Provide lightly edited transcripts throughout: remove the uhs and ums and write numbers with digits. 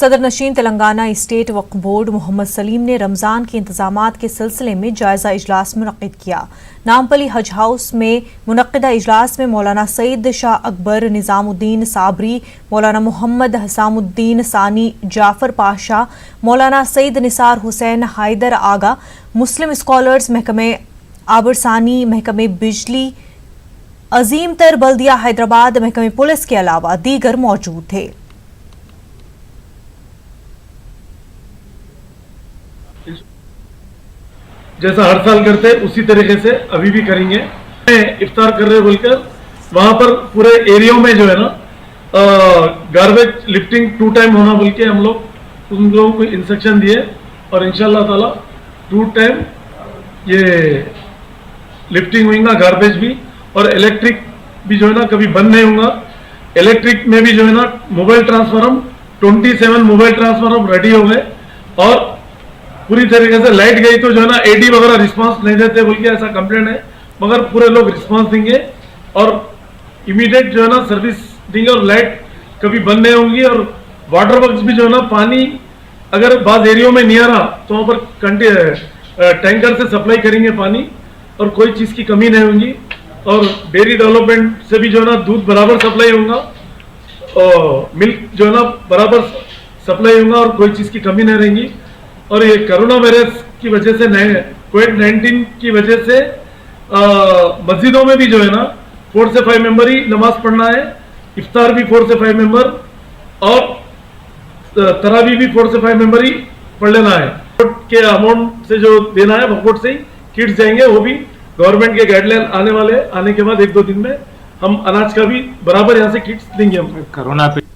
सदर नशीन तेलंगाना स्टेट वक्फ बोर्ड मोहम्मद सलीम ने रमजान के इंतजामात के सिलसिले में जायजा इजलास मुनक्किद किया। नामपली हज हाउस में मुनक्किदा इजलास में मौलाना सईद शाह अकबर, निजामुद्दीन साबरी, मौलाना मोहम्मद हसामुद्दीन सानी, जाफर पाशा, मौलाना सईद निसार हुसैन हैदर आगा, मुस्लिम स्कॉलर्स, महकमे आबरसानी, महकमे बिजली, अजीम तर बल्दिया हैदराबाद, महकमे पुलिस के अलावा दीगर मौजूद थे। जैसा हर साल करते उसी तरीके से अभी भी करेंगे। इफ्तार कर रहे बोलकर वहां पर पूरे एरिया में जो है ना गार्बेज लिफ्टिंग 2 टाइम होना बोल के हम लोग उन लोगों को इंस्ट्रक्शन दिए और इंशाल्लाह ताला 2 टाइम ये लिफ्टिंग होगा, गार्बेज भी और इलेक्ट्रिक भी जो है ना कभी बंद नहीं होगा। इलेक्ट्रिक में भी जो है ना mobile transformer 27 mobile transformer ready हो गए और पूरी तरीके से लाइट गई तो जो है ना एडी वगैरह रिस्पांस नहीं देते बोल के ऐसा कंप्लेंट है, मगर पूरे लोग रिस्पांस देंगे और इमीडिएट जो है ना सर्विस देंगे और लाइट कभी बंद नहीं होंगी। और वाटर वर्क्स भी जो है ना पानी अगर बाद एरियो में नहीं आ रहा तो वहां पर टैंकर से सप्लाई करेंगे पानी और कोई चीज की कमी नहीं होगी। और डेयरी डेवलपमेंट से भी जो है ना दूध बराबर सप्लाई होगा और मिल्क जो है ना बराबर सप्लाई होगा और कोई चीज की कमी नहीं रहेगी। और ये कोरोना वायरस की वजह से कोविड-19 की वजह से मस्जिदों में भी जो है ना 4 से 5 मेंबर ही नमाज पढ़ना है, इफ्तार भी 4 से 5 मेंबर और तरावी भी 4 से 5 मेंबर ही पढ़ लेना है। के अमाउंट से जो देना है वक्फ से ही किट्स जाएंगे, वो भी गवर्नमेंट के गाइडलाइन आने वाले, आने के बाद 1-2 दिन में हम अनाज का भी बराबर यहाँ से किट्स देंगे। हम कोरोना पे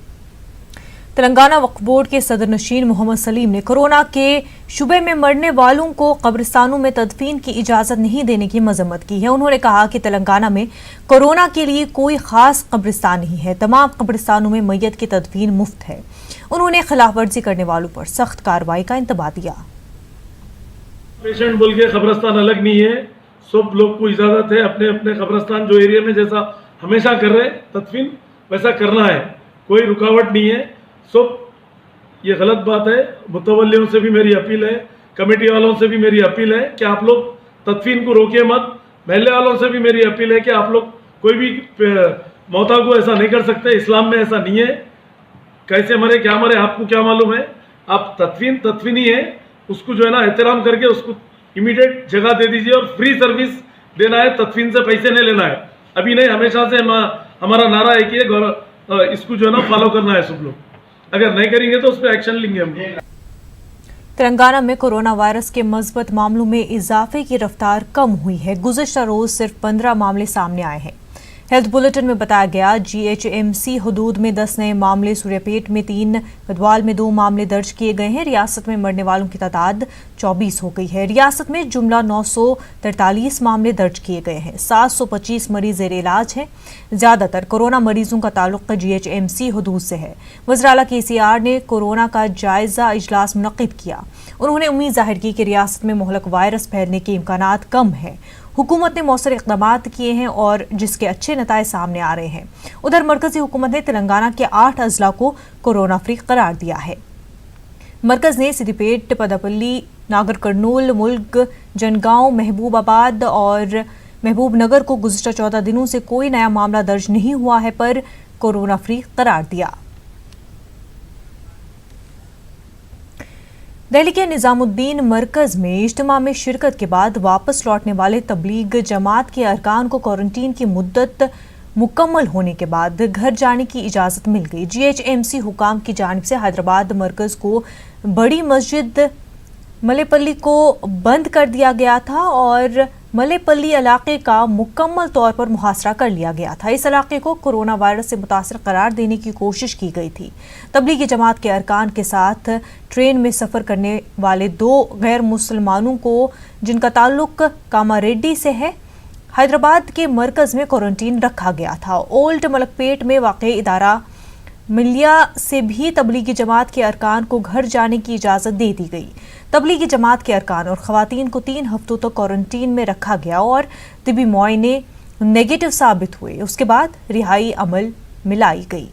तेलंगाना वक्फ बोर्ड के सदर नशीन मोहम्मद सलीम ने कोरोना के शुबे में मरने वालों को कब्रिस्तानों में तदफीन की इजाजत नहीं देने की मजम्मत की है। उन्होंने कहा कि तेलंगाना में कोरोना के लिए कोई खास कब्रिस्तान नहीं है, तमाम कब्रिस्तानों में मैयत की तदफीन मुफ्त है। उन्होंने खिलाफ वर्जी करने वालों पर सख्त कार्रवाई का इंतबाह दिया। पेशेंट बोल के कब्रिस्तान अलग नहीं है, सब लोग को इजाजत है अपने अपने कब्रिस्तान जो एरिया में जैसा हमेशा कर रहे तदफीन वैसा करना है, कोई रुकावट नहीं है। सब ये गलत बात है। मुतवल्लियों से भी मेरी अपील है, कमेटी वालों से भी मेरी अपील है कि आप लोग तदफीन को रोकिए मत। महल्ले वालों से भी मेरी अपील है कि आप लोग कोई भी मौता को ऐसा नहीं कर सकते, इस्लाम में ऐसा नहीं है। कैसे मरे क्या मरे आपको क्या मालूम है, आप तदफीन ही है, उसको जो है ना एहतराम करके उसको इमीडिएट जगह दे दीजिए और फ्री सर्विस देना है, तदफीन से पैसे नहीं लेना है। अभी नहीं, हमेशा से हमारा नारा है कि इसको जो है ना फॉलो करना है सब लोग, अगर नहीं करेंगे तो उस पर एक्शन लेंगे हम। तेलंगाना में कोरोना वायरस के मस्बत मामलों में इजाफे की रफ्तार कम हुई है। गुज़िश्ता रोज सिर्फ 15 मामले सामने आए हैं। हेल्थ बुलेटिन में बताया गया GHMC हदूद में 10 नए मामले, सूर्यापेट में 3, गढ़वाल में 2 मामले दर्ज किए गए हैं। रियासत में मरने वालों की तादाद 24 हो गई है। रियासत में जुमला 943 मामले दर्ज किए गए हैं। 725 मरीज ज़ेर इलाज हैं। ज्यादातर कोरोना मरीजों का ताल्लुक GHMC हदूद से है। वज़ीर-ए-आला KCR ने कोरोना का जायजा इजलास मुनक्किद किया। उन्होंने उम्मीद जाहिर की कि रियासत में मुहलक वायरस फैलने के इम्कानात कम है। हुकूमत ने मौसर इक़दाम किए हैं और जिसके अच्छे नताइज सामने आ रहे हैं। उधर मरकजी हुकूमत ने तेलंगाना के 8 अजला को कोरोना फ्री करार दिया है। मरकज ने सिद्दीपेट, पदापल्ली, नागर कर्नूल, मुल्क, जनगांव, महबूबाबाद और महबूब नगर को गुज़िश्ता 14 दिनों से कोई नया मामला दर्ज नहीं हुआ है पर कोरोना फ्री करार दिया। दिल्ली के निजामुद्दीन मरकज में इज्तिमा में शिरकत के बाद वापस लौटने वाले तबलीग जमात के अरकान को क्वारंटीन की मुद्दत मुकम्मल होने के बाद घर जाने की इजाज़त मिल गई। GHMC हुकाम की जानिब से हैदराबाद मरकज को बड़ी मस्जिद मलेपल्ली को बंद कर दिया गया था और मलेपल्ली इलाके का मुकम्मल तौर पर मुहासरा कर लिया गया था। इस इलाके को कोरोना वायरस से मुतासर करार देने की कोशिश की गई थी। तबलीगी जमात के अरकान के साथ ट्रेन में सफ़र करने वाले 2 गैर मुसलमानों को जिनका ताल्लुक कामारेड्डी से है, हैदराबाद के मरकज में क्वारंटीन रखा गया था। ओल्ड मलकपेट में वाक़ई इदारा मिलिया से भी तबलीगी जमात के अरकान को घर जाने की इजाज़त दे दी गई। तबलीगी जमात के अरकान और ख़वातीन को 3 हफ्तों तक क्वारंटीन में रखा गया और तिबी मुआयने नेगेटिव साबित हुए। उसके बाद रिहाई अमल में लाई गई।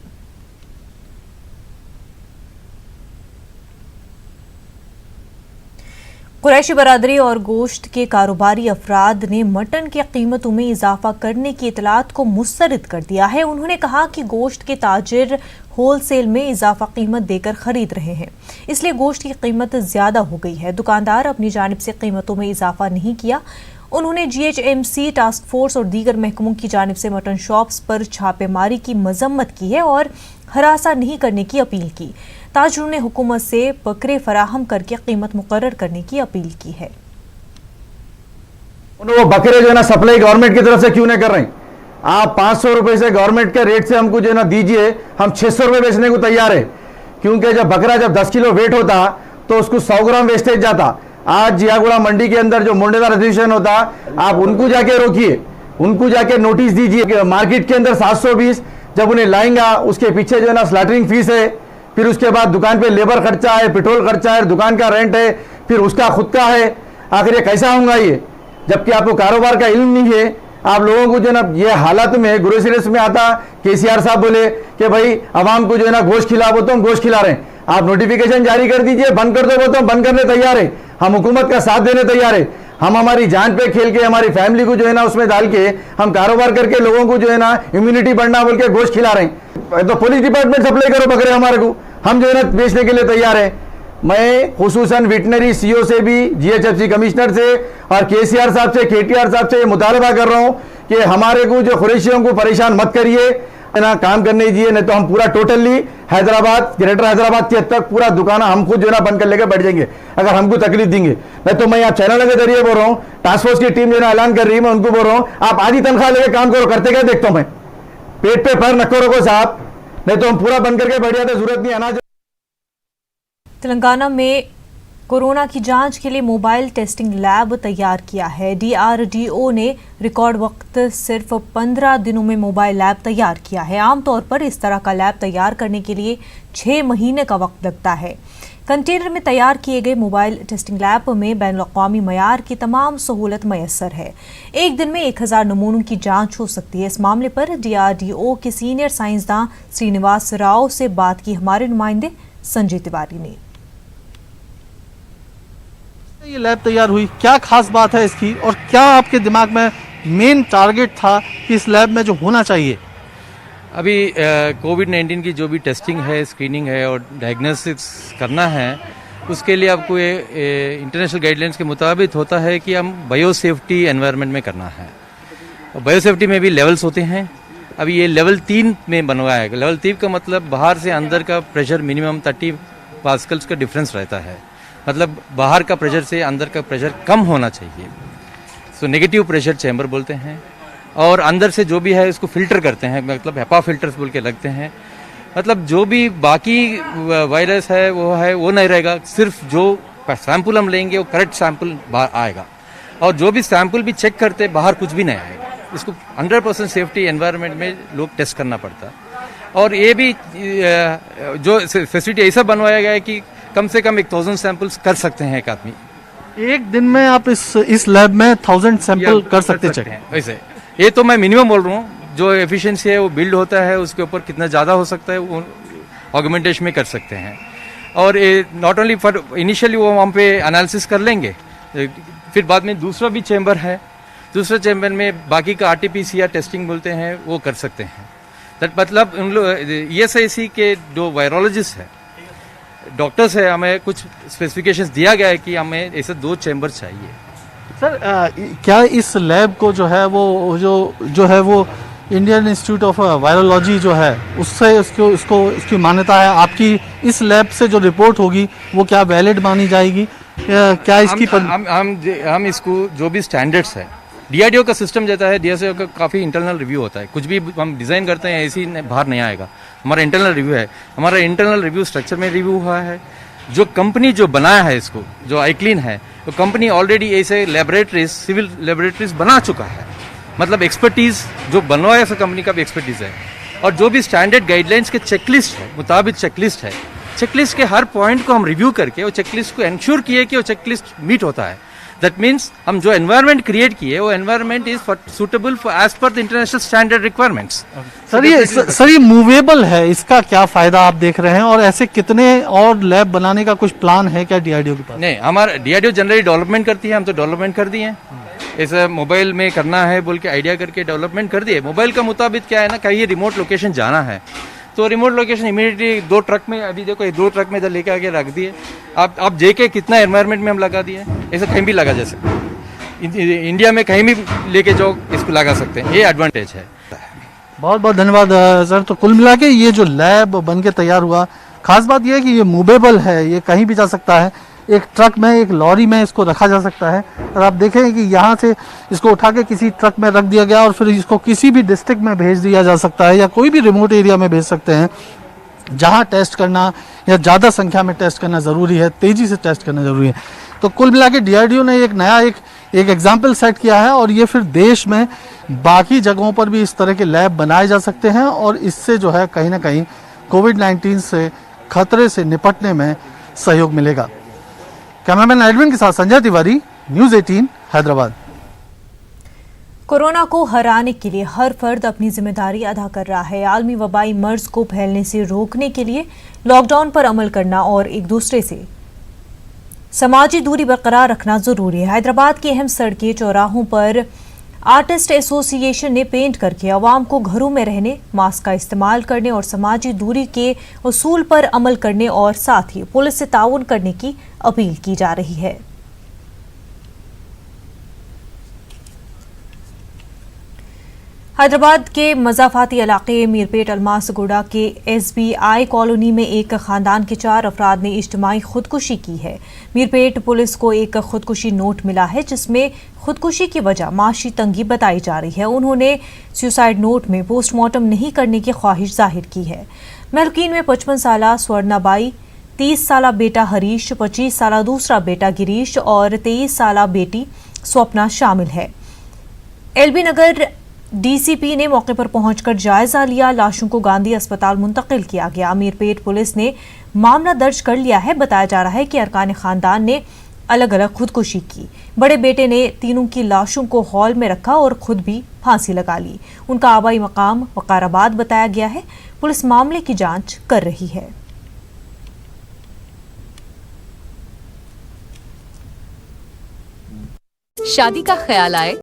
कुरैशी बरादरी और गोश्त के कारोबारी अफराद ने मटन की कीमतों में इजाफा करने की इतलात को मुस्तरद कर दिया है। उन्होंने कहा कि गोश्त के ताजिर होलसेल में इजाफा कीमत देकर खरीद रहे हैं, इसलिए गोश्त की कीमत ज्यादा हो गई है। दुकानदार अपनी जानिब से कीमतों में इजाफा नहीं किया। उन्होंने GHMC टास्क फोर्स और दीगर महकमों की जानिब से मटन शॉप्स पर छापेमारी की मजम्मत की है और हरासा नहीं करने की अपील की। ताजिरों ने हुकूमत से बकरे फराहम करके कीमत मुकर्रर करने की अपील की है। वो बकरे जो है ना सप्लाई गवर्नमेंट की तरफ से क्यों नहीं कर रहे हैं? आप 500 रुपए से गवर्नमेंट के रेट से हमको जो है ना दीजिए, हम 600 रुपए बेचने को तैयार है। क्योंकि जब बकरा 10 किलो वेट होता तो उसको 100 ग्राम वेस्टेज जाता। आज जियागुड़ा मंडी के अंदर जो मुंडेदार रजिस्ट्रेशन होता, आप उनको जाके रोकिए, उनको जाके नोटिस दीजिए। मार्केट के अंदर 720 जब उन्हें लाएंगा, उसके पीछे जो है ना स्लैटरिंग फीस है, फिर उसके बाद दुकान पे लेबर खर्चा है, पेट्रोल खर्चा है, दुकान का रेंट है, फिर उसका खुद का है। आखिर ये कैसा होगा ये? जबकि आपको कारोबार का इल्म नहीं है। आप लोगों को जो है ना ये हालात में ग्रोसरीज में आता, KCR साहब बोले कि भाई आवाम को जो है ना गोश्त खिलाओ तो हम गोश्त खिला रहे हैं। आप नोटिफिकेशन जारी कर दीजिए, बंद कर दो तो हम बंद करने तैयार है। हम हुकूमत का साथ देने तैयार है। हम हमारी जान पे खेल के, हमारी फैमिली को जो है ना उसमें डाल के हम कारोबार करके लोगों को जो है ना इम्यूनिटी बढ़ना बोल के गोश्त खिला रहे हैं। तो पुलिस डिपार्टमेंट सप्लाई करो बकरे हमारे को, हम जो है ना बेचने के लिए तैयार है। मैं खुसूसन वेटनरी CO से भी, GHMC कमिश्नर से और KCR साहब से, KTR साहब से मुतालबा कर रहा हूं कि हमारे को जो खुरैशियों को परेशान मत करिए, ना काम करने दीजिए, नहीं तो हम पूरा टोटली हैदराबाद, ग्रेटर हैदराबाद के हद तक पूरा दुकान हम खुद जो है ना बंद कर लेकर बैठ जाएंगे अगर हमको तकलीफ देंगे। नहीं तो मैं आप चैनल के जरिए बोल रहा हूँ, टास्क फोर्स की टीम जो है ना ऐलान कर रही है, मैं उनको बोल रहा हूँ आप आधी तनख्वाह लेकर काम करो। करते क्या देखता हूं मैं? पेट पे पैर नक्को रखो साहब, नहीं तो हम पूरा बंद करके बैठ जाते। जरूरत नहीं अनाज। तेलंगाना में कोरोना की जांच के लिए मोबाइल टेस्टिंग लैब तैयार किया है। DRDO ने रिकॉर्ड वक्त सिर्फ 15 दिनों में मोबाइल लैब तैयार किया है। आमतौर पर इस तरह का लैब तैयार करने के लिए 6 महीने का वक्त लगता है। कंटेनर में तैयार किए गए मोबाइल टेस्टिंग लैब में बैनुल-अक़वामी मयार की तमाम सहूलत मैसर है। एक दिन में 1000 नमूनों की जांच हो सकती है। इस मामले पर DRDO के सीनियर साइंसदान श्रीनिवास राव से बात की हमारे नुमाइंदे संजय तिवारी ने। ये लैब तैयार हुई, क्या खास बात है इसकी और क्या आपके दिमाग में मेन टारगेट था कि इस लैब में जो होना चाहिए? अभी कोविड-19 की जो भी टेस्टिंग है, स्क्रीनिंग है और डायग्नोसिस करना है, उसके लिए आपको ये इंटरनेशनल गाइडलाइंस के मुताबिक होता है कि हम बायोसेफ्टी एनवायरनमेंट में करना है। और बायोसेफ्टी में भी लेवल्स होते हैं। अभी ये लेवल 3 में बनवाया है। लेवल 3 का मतलब बाहर से अंदर का प्रेशर मिनिमम 30 पास्कल्स का डिफरेंस रहता है। मतलब बाहर का प्रेशर से अंदर का प्रेशर कम होना चाहिए। सो नेगेटिव प्रेशर चैम्बर बोलते हैं। और अंदर से जो भी है इसको फिल्टर करते हैं, मतलब HEPA फिल्टर्स बोल के लगते हैं। मतलब जो भी बाकी वायरस है वो नहीं रहेगा। सिर्फ जो सैंपल हम लेंगे वो करेक्ट सैंपल बाहर आएगा। और जो भी सैंपल भी चेक करते बाहर कुछ भी नहीं आएगा। इसको 100% सेफ्टी एनवायरनमेंट में लोग टेस्ट करना पड़ता है। और ये भी जो फैसिलिटी ऐसा बनवाया गया है कि कम से कम 1000 सैंपल्स कर सकते हैं एक आदमी। एक दिन में आप इस लैब में 1000 सैंपल कर सकते हैं वैसे। ये तो मैं मिनिमम बोल रहा हूँ। जो एफिशिएंसी है वो बिल्ड होता है, उसके ऊपर कितना ज़्यादा हो सकता है वो ऑगमेंटेशन में कर सकते हैं। और ये नॉट ओनली फॉर इनिशियली वो वहाँ पे एनालिसिस कर लेंगे, फिर बाद में दूसरा भी चैम्बर है। दूसरे चैम्बर में बाकी का RT-PCR टेस्टिंग बोलते हैं वो कर सकते हैं। दैट मतलब उन लोग ESIC के जो वायरोलॉजिस्ट है, डॉक्टर्स है, हमें कुछ स्पेसिफिकेशंस दिया गया है कि हमें ऐसे 2 चैम्बर चाहिए। सर क्या इस लैब को जो है वो इंडियन इंस्टीट्यूट ऑफ वायरोलॉजी जो है उससे इसकी मान्यता है? आपकी इस लैब से जो रिपोर्ट होगी वो क्या वैलिड मानी जाएगी? क्या इसकी हम इसको जो भी स्टैंडर्ड्स है, DRDO का सिस्टम देता है। DRDO का काफ़ी इंटरनल रिव्यू होता है। कुछ भी हम डिज़ाइन करते हैं ऐसे ही बाहर नहीं आएगा। हमारा इंटरनल रिव्यू है। हमारा इंटरनल रिव्यू स्ट्रक्चर में रिव्यू हुआ है। जो कंपनी जो बनाया है इसको, जो आईक्लीन है, तो कंपनी ऑलरेडी ऐसे लेबोरेटरीज, सिविल लेबोरेटरीज बना चुका है। मतलब एक्सपर्टीज जो बनवाया ऐसा कंपनी का भी एक्सपर्टीज है। और जो भी स्टैंडर्ड गाइडलाइंस के चेकलिस्ट है, मुताबिक चेकलिस्ट है, चेकलिस्ट के हर पॉइंट को हम रिव्यू करके वो चेकलिस्ट को इंश्योर किए कि वो चेकलिस्ट मीट होता है। दैट मीन्स हम जो एनवायरनमेंट क्रिएट किए वो environment is suitable for as per the international standard requirements. Sir ये मूवेबल है, इसका क्या फायदा आप देख रहे हैं और ऐसे कितने और लैब बनाने का कुछ प्लान है क्या डीआरडीओ के पास? नहीं, हमारा डीआरडीओ जनरली डेवलपमेंट करती है, हम तो डेवलपमेंट कर दिए हैं। ऐसा मोबाइल में करना है बोल के आइडिया करके डेवलपमेंट कर दिए। मोबाइल का मुताबिक क्या है ना, कहीं रिमोट लोकेशन जाना है तो रिमोट लोकेशन इमीडिएटली 2 ट्रक में, अभी देखो 2 ट्रक में इधर लेके आके रख दिए। आप जेके कितना एनवायरनमेंट में हम लगा दिए, ऐसा कहीं भी लगा जा सकता है। इंडिया में कहीं भी लेके जाओ इसको लगा सकते हैं, ये एडवांटेज है। बहुत बहुत धन्यवाद सर। तो कुल मिला के ये जो लैब बन के तैयार हुआ, खास बात यह है कि ये मूवेबल है, ये कहीं भी जा सकता है। एक ट्रक में, एक लॉरी में इसको रखा जा सकता है और आप देखें कि यहाँ से इसको उठा के किसी ट्रक में रख दिया गया और फिर इसको किसी भी डिस्ट्रिक्ट में भेज दिया जा सकता है या कोई भी रिमोट एरिया में भेज सकते हैं जहाँ टेस्ट करना या ज़्यादा संख्या में टेस्ट करना ज़रूरी है, तेज़ी से टेस्ट करना ज़रूरी है। तो कुल मिला के डीआरडीओ ने एक नया एक एग्जाम्पल सेट किया है और ये फिर देश में बाकी जगहों पर भी इस तरह के लैब बनाए जा सकते हैं और इससे जो है कहीं ना कहीं कोविड-19 से खतरे से निपटने में सहयोग मिलेगा। कैमरामैन एडविन के साथ संजय तिवारी, न्यूज़ 18 हैदराबाद। कोरोना को हराने के लिए हर फर्द अपनी जिम्मेदारी अदा कर रहा है। आलमी वबाई मर्ज को फैलने से रोकने के लिए लॉकडाउन पर अमल करना और एक दूसरे से समाजी दूरी बरकरार रखना जरूरी है। हैदराबाद की अहम सड़कें, चौराहों पर आर्टिस्ट एसोसिएशन ने पेंट करके आवाम को घरों में रहने, मास्क का इस्तेमाल करने और समाजी दूरी के उसूल पर अमल करने और साथ ही पुलिस से ताउन करने की अपील की जा रही है। हैदराबाद के मजाफाती इलाके मीरपेट अलमासगुड़ा के SBI कॉलोनी में एक खानदान के 4 अफराद ने इज्तिमाई खुदकुशी की है। मीरपेट पुलिस को एक खुदकुशी नोट मिला है जिसमें खुदकुशी की वजह माशी तंगी बताई जा रही है। उन्होंने सुसाइड नोट में पोस्टमार्टम नहीं करने की ख्वाहिश जाहिर की है। महलूकीन में 55 साला स्वर्णाबाई, 30 साला बेटा हरीश, 25 साला दूसरा बेटा गिरीश और 23 साला बेटी स्वप्ना शामिल है। LB नगर DCP ने मौके पर पहुंचकर जायजा लिया। लाशों को गांधी अस्पताल मुंतकिल किया गया। मीरपेट पुलिस ने मामला दर्ज कर लिया है। बताया जा रहा है कि अरकान खानदान ने अलग अलग खुदकुशी की। बड़े बेटे ने तीनों की लाशों को हॉल में रखा और खुद भी फांसी लगा ली। उनका आबाई मकाम वकाराबाद बताया गया है। पुलिस मामले की जांच कर रही है। शादी का ख्याल आए